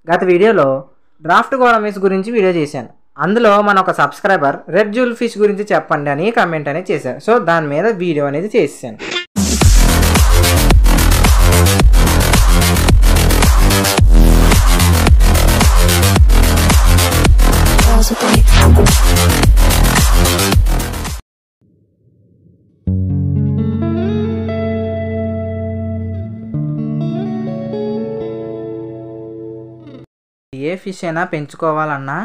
గత వీడియోలో డ్రాఫ్ట్ గోడమిస్ గురించి వీడియో చేశాను. అందులో మన ఒక సబ్స్క్రైబర్ రెడ్ జూల్ ఫిష్ గురించి చెప్పండి అని కామెంట్ అనేది చేశారు. సో దాని మీద వీడియో అనేది చేశాను. ఏ ఫిష్ అయినా పెంచుకోవాలన్నా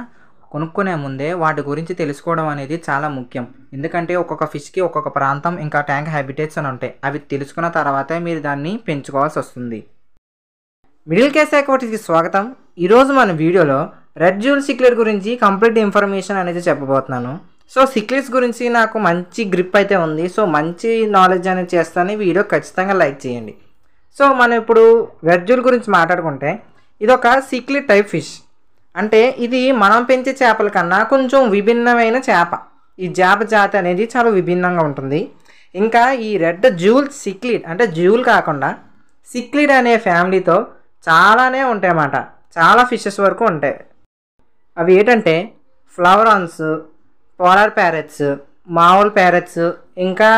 కొనుక్కునే ముందే వాటి గురించి తెలుసుకోవడం అనేది చాలా ముఖ్యం. ఎందుకంటే ఒక్కొక్క ఫిష్కి ఒక్కొక్క ప్రాంతం ఇంకా ట్యాంక్ హ్యాబిటేట్స్ అని ఉంటాయి. అవి తెలుసుకున్న తర్వాతే మీరు దాన్ని పెంచుకోవాల్సి వస్తుంది. మిడిల్ కేస్ అక్వాటిక్స్కి స్వాగతం. ఈరోజు మన వీడియోలో రెడ్ జూల్ సిక్లెట్ గురించి కంప్లీట్ ఇన్ఫర్మేషన్ అనేది చెప్పబోతున్నాను. సో సిక్లెట్స్ గురించి నాకు మంచి గ్రిప్ అయితే ఉంది. సో మంచి నాలెడ్జ్ అనేది చేస్తాను. వీడియో ఖచ్చితంగా లైక్ చేయండి. సో మనం ఇప్పుడు రెడ్ జూల్ గురించి మాట్లాడుకుంటే ఇది ఒక సిక్లెట్ టైప్ ఫిష్. అంటే ఇది మనం పెంచే చేపల కన్నా కొంచెం విభిన్నమైన చేప. ఈ చేప జాతి అనేది చాలా విభిన్నంగా ఉంటుంది. ఇంకా ఈ రెడ్ జూల్ సిక్లిడ్ అంటే జూల్ కాకుండా సిక్లిడ్ అనే ఫ్యామిలీతో చాలానే ఉంటాయన్నమాట. చాలా ఫిషెస్ వరకు ఉంటాయి. అవి ఏంటంటే ఫ్లవరాన్స్, పోలార్ ప్యారెట్స్, మామూలు ప్యారెట్స్, ఇంకా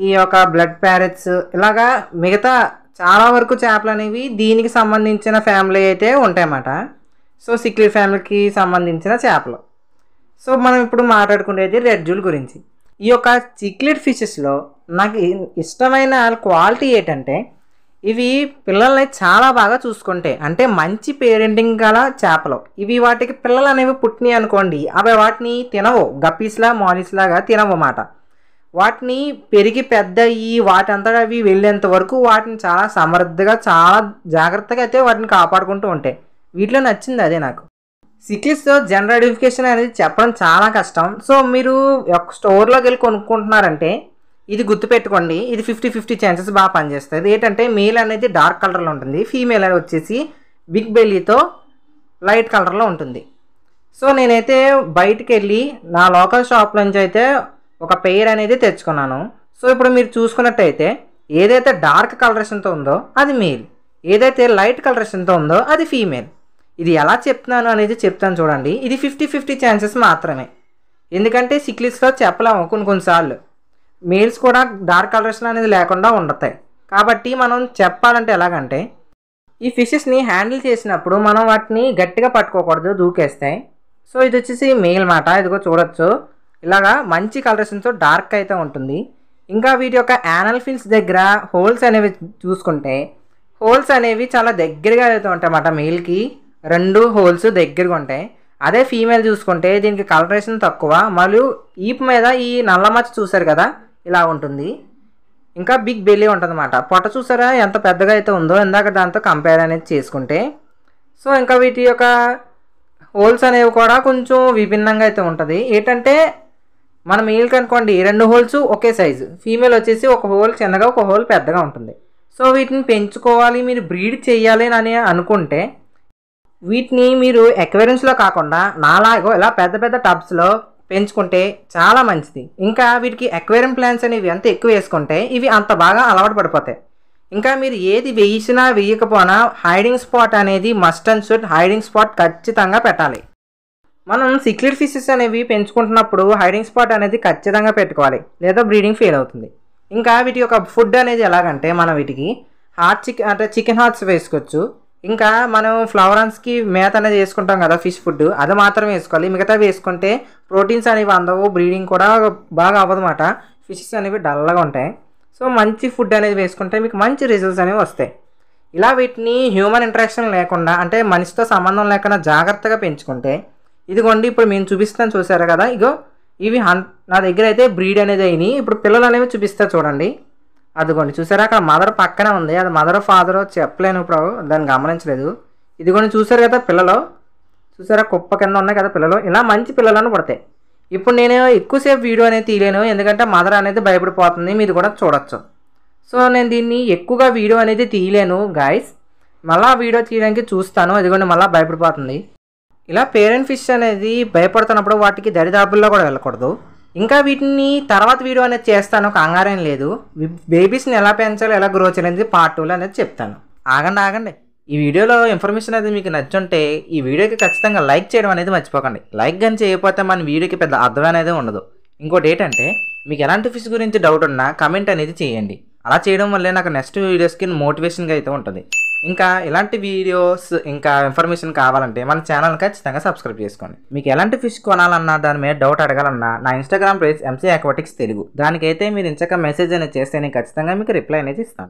ఈ యొక్క బ్లడ్ ప్యారెట్స్, ఇలాగా మిగతా చాలా వరకు చేపలు అనేవి దీనికి సంబంధించిన ఫ్యామిలీ అయితే ఉంటాయన్నమాట. సో సిక్లిడ్ ఫ్యామిలీకి సంబంధించిన చేపలు. సో మనం ఇప్పుడు మాట్లాడుకునేది రెడ్ జూల్ గురించి. ఈ యొక్క సిక్లిడ్ ఫిషెస్లో నాకు ఇష్టమైన క్వాలిటీ ఏంటంటే ఇవి పిల్లల్ని చాలా బాగా చూసుకుంటాయి. అంటే మంచి పేరెంటింగ్ గల చేపలు. ఇవి వాటికి పిల్లలు అనేవి పుట్టినాయి అనుకోండి, అవి వాటిని తినవు. గప్పీస్లా మాలిస్లాగా తినవు అన్నమాట. వాటిని పెరిగి పెద్దయ్యి వాటంతటా అవి వెళ్ళేంత వరకు వాటిని చాలా సమృద్ధిగా చాలా జాగ్రత్తగా అయితే వాటిని కాపాడుకుంటూ ఉంటాయి. వీటిలో నచ్చింది అదే నాకు. సిక్లిడ్స్తో జెండర్ ఐడెంటిఫికేషన్ అనేది చెప్పడం చాలా కష్టం. సో మీరు ఒక స్టోర్లోకి వెళ్ళి కొనుక్కుంటున్నారంటే ఇది గుర్తుపెట్టుకోండి, ఇది 50-50 ఛాన్సెస్ బాగా పనిచేస్తుంది. ఏంటంటే మేల్ అనేది డార్క్ కలర్లో ఉంటుంది, ఫీమేల్ అనేది వచ్చేసి బిగ్ బెల్లీతో లైట్ కలర్లో ఉంటుంది. సో నేనైతే బయటికి వెళ్ళి నా లోకల్ షాప్ నుంచి అయితే ఒక పెయిర్ అనేది తెచ్చుకున్నాను. సో ఇప్పుడు మీరు చూసుకున్నట్టయితే ఏదైతే డార్క్ కలరేషన్తో ఉందో అది మేల్, ఏదైతే లైట్ కలరేషన్తో ఉందో అది ఫీమేల్. ఇది ఎలా చెప్తున్నాను అనేది చెప్తాను చూడండి. ఇది 50-50 ఛాన్సెస్ మాత్రమే. ఎందుకంటే సిక్లిడ్స్లో చెప్పలేము, కొన్నిసార్లు మేల్స్ కూడా డార్క్ కలరేషన్ అనేది లేకుండా ఉండతాయి. కాబట్టి మనం చెప్పాలంటే ఎలాగంటే ఈ ఫిషెస్ని హ్యాండిల్ చేసినప్పుడు మనం వాటిని గట్టిగా పట్టుకోకూడదు, దూకేస్తాయి. సో ఇది వచ్చేసి మేల్ మాట. ఇదిగో చూడొచ్చు, ఇలాగా మంచి కలరేషన్తో డార్క్ అయితే ఉంటుంది. ఇంకా వీటి యొక్క యానల్ ఫిన్స్ దగ్గర హోల్స్ అనేవి చూసుకుంటే హోల్స్ అనేవి చాలా దగ్గరగా అయితే ఉంటాయి అన్నమాట. మేల్కి 2 హోల్స్ దగ్గరగా ఉంటాయి. అదే ఫీమేల్ చూసుకుంటే దీనికి కలరేషన్ తక్కువ, మరియు ఈపు మీద ఈ నల్ల మచ్చ చూసారు కదా ఇలా ఉంటుంది. ఇంకా బిగ్ బెల్లీ ఉంటుంది అన్నమాట. పొట్ట చూసారా ఎంత పెద్దగా అయితే ఉందో, ఇందాక దాంతో కంపేర్ అనేది చేసుకుంటే. సో ఇంకా వీటి యొక్క హోల్స్ అనేవి కూడా కొంచెం విభిన్నంగా అయితే ఉంటుంది. ఏంటంటే మన మేల్కి అనుకోండి 2 హోల్స్ ఒకే సైజు, ఫీమేల్ వచ్చేసి ఒక హోల్ చిన్నగా ఒక హోల్ పెద్దగా ఉంటుంది. సో వీటిని పెంచుకోవాలి, మీరు బ్రీడ్ చేయాలి అని అనుకుంటే వీటిని మీరు ఎక్వేరియంస్లో కాకుండా నాలాగో ఇలా పెద్ద పెద్ద టబ్స్లో పెంచుకుంటే చాలా మంచిది. ఇంకా వీటికి ఎక్వేరియం ప్లాంట్స్ అనేవి ఎంత ఎక్కువ వేసుకుంటే ఇవి అంత బాగా అలవాటు పడిపోతాయి. ఇంకా మీరు ఏది వేసినా వేయకపోయినా హైడింగ్ స్పాట్ అనేది must and should hiding spot ఖచ్చితంగా పెట్టాలి. మనం సిక్లిడ్ ఫిషెస్ అనేవి పెంచుకుంటున్నప్పుడు హైడింగ్ స్పాట్ అనేది ఖచ్చితంగా పెట్టుకోవాలి, లేదా బ్రీడింగ్ ఫెయిల్ అవుతుంది. ఇంకా వీటి యొక్క ఫుడ్ అనేది ఎలాగంటే మనం వీటికి చికెన్ హార్ట్స్ వేసుకోవచ్చు. ఇంకా మనం ఫ్లవరాన్స్కి మేత అనేది వేసుకుంటాం కదా ఫిష్ ఫుడ్, అది మాత్రం వేసుకోవాలి. మిగతా వేసుకుంటే ప్రోటీన్స్ అనేవి అందవు, బ్రీడింగ్ కూడా బాగా అవ్వదన్నమాట. ఫిషెస్ అనేవి డల్గా ఉంటాయి. సో మంచి ఫుడ్ అనేది వేసుకుంటే మీకు మంచి రిజల్ట్స్ అనేవి వస్తాయి. ఇలా వీటిని హ్యూమన్ ఇంటరాక్షన్ లేకుండా అంటే మనిషితో సంబంధం లేకుండా జాగ్రత్తగా పెంచుకుంటే ఇదిగోండి ఇప్పుడు మేము చూపిస్తాను చూసారా కదా, ఇగో ఇవి నా దగ్గర అయితే బ్రీడ్ అనేది అయినాయి. ఇప్పుడు పిల్లలు అనేవి చూపిస్తా చూడండి. అదిగోండి చూసారా అక్కడ మదర్ పక్కనే ఉంది, అది మదర్ ఫాదర్ చెప్పలేను, ఇప్పుడు దాన్ని గమనించలేదు. ఇదిగోండి చూసారు కదా పిల్లలు, చూసారా కుప్ప కింద ఉన్నాయి కదా పిల్లలు. ఇలా మంచి పిల్లలను పడతాయి. ఇప్పుడు నేను ఎక్కువసేపు వీడియో అనేది తీయలేను, ఎందుకంటే మదర్ అనేది భయపడిపోతుంది, మీరు కూడా చూడొచ్చు. సో నేను దీన్ని ఎక్కువగా వీడియో అనేది తీయలేను గాయస్, మళ్ళీ వీడియో తీయడానికి చూస్తాను. ఇదిగోండి మళ్ళీ భయపడిపోతుంది. ఇలా పేరెంట్ ఫిష్ అనేది భయపడుతున్నప్పుడు వాటికి దరిదాపుల్లో కూడా వెళ్ళకూడదు. ఇంకా వీటిని తర్వాత వీడియో అనేది చేస్తాను, కంగారేం లేదు. బేబీస్ని ఎలా పెంచాలో ఎలా గ్రో చేయాలి పార్ట్ 2లో అనేది చెప్తాను. ఆగండి. ఈ వీడియోలో ఇన్ఫర్మేషన్ అనేది మీకు నచ్చుంటే ఈ వీడియోకి ఖచ్చితంగా లైక్ చేయడం అనేది మర్చిపోకండి. లైక్ కానీ చేయకపోతే మన వీడియోకి పెద్ద అర్థం అనేది ఉండదు. ఇంకోటి ఏంటంటే మీకు ఎలాంటి ఫిష్ గురించి డౌట్ ఉన్నా కమెంట్ అనేది చేయండి. అలా చేయడం వల్లే నాకు నెక్స్ట్ వీడియోస్కి మోటివేషన్గా అయితే ఉంటుంది. ఇంకా ఇలాంటి వీడియోస్ ఇంకా ఇన్ఫర్మేషన్ కావాలంటే మన ఛానల్ ఖచ్చితంగా సబ్స్క్రైబ్ చేసుకోండి. మీకు ఎలాంటి ఫిష్ కొనాలన్నా దాని మీద డౌట్ అడగాలన్నా నా Instagram page MC Aquatics Telugu, దానికైతే మీరు ఇంచక మెసేజ్ అనేది చేస్తే నేను ఖచ్చితంగా మీకు రిప్లై అనేది ఇస్తాను.